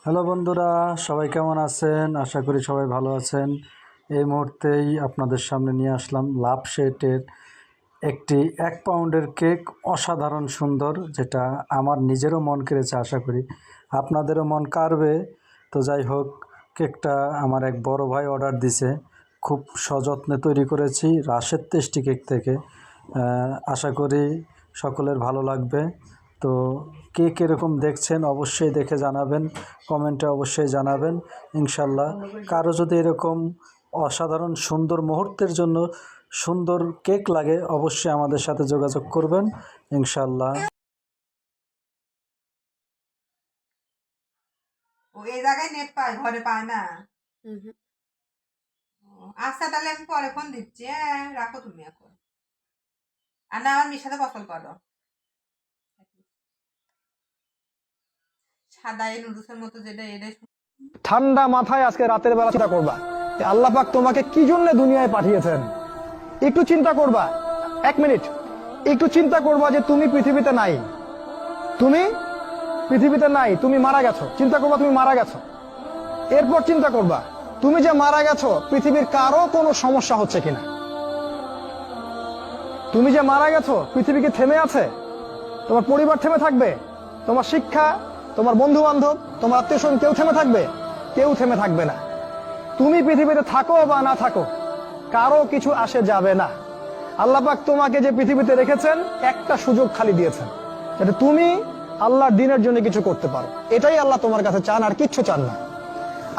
Hello বন্ধুরা, সবাই কেমন আছেন? আশা করি সবাই ভালো আছেন। এই মুহূর্তেই আপনাদের সামনে নিয়ে আসলাম লাভ শেটের একটি 1 পাউন্ডের কেক, অসাধারণ সুন্দর, যেটা আমার নিজেরও মন কেড়েছে। আশা করি আপনাদেরও মন কাড়বে। তো যাই হোক, কেকটা আমার এক বড় ভাই অর্ডার দিছে। খুব সযত্নে তৈরি করেছি রাশেদ টেস্টি কেক থেকে। আশা করি সকলের ভালো লাগবে। তো কে কীরকম দেখছেন অবশ্যই দেখে জানাবেন, কমেন্টে অবশ্যই জানাবেন। ইনশাল্লাহ কারো যদি এরকম অসাধারণ সুন্দর মুহূর্তের জন্য সুন্দর কেক লাগে, অবশ্যই আমাদের সাথে যোগাযোগ করবেন ইনশাল্লাহ। ও এই জায়গায় নেট পায়, ঘরে পায় না। আচ্ছা, তাহলে আমি পরে ফোন দিচ্ছি। হ্যাঁ, রাখো তুমি এখন। আর না, আমার মেয়ের সাথে পছন্দ করো। সাদা এই নুডলসের মতো যেটা, এটা ঠান্ডা মাথায় আজকে রাতের বেলা চিন্তা করবা আল্লাহ পাক তোমাকে কি জন্য দুনিয়ায় পাঠিয়েছেন। একটু চিন্তা করবা, 1 মিনিট একটু চিন্তা করবা যে তুমি পৃথিবীতে নাই, তুমি পৃথিবীতে নাই, তুমি মারা গেছো। চিন্তা করবা তুমি মারা গেছো। এরপর চিন্তা করবা তুমি যে মারা গেছো পৃথিবীর কারো কোনো সমস্যা হচ্ছে কিনা। তুমি যে মারা গেছো পৃথিবী কি থেমে আছে? তোমার পরিবার থেমে থাকবে? তোমার শিক্ষা, তোমার বন্ধু বান্ধব, তোমার আত্মীয় স্বজন কেউ থেমে থাকবে? কেউ থেমে থাকবে না। তুমি পৃথিবীতে থাকো বা না থাকো, কারো কিছু আসে যাবে না। আল্লাহ পাক তোমাকে যে পৃথিবীতে রেখেছেন, একটা সুযোগ খালি দিয়েছেন যাতে তুমি আল্লাহর দ্বীনের জন্য কিছু করতে পারো। এটাই আল্লাহ তোমার কাছে চান, আর কিচ্ছু চান না।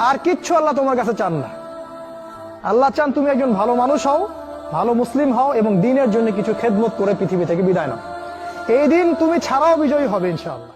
আর কিচ্ছু আল্লাহ তোমার কাছে চান না। আল্লাহ চান তুমি একজন ভালো মানুষ হও, ভালো মুসলিম হও এবং দ্বীনের জন্য কিছু খেদমত করে পৃথিবী থেকে বিদায় নাও। এই দিন তুমি ছাড়াও বিজয়ী হবে ইনশাআল্লাহ।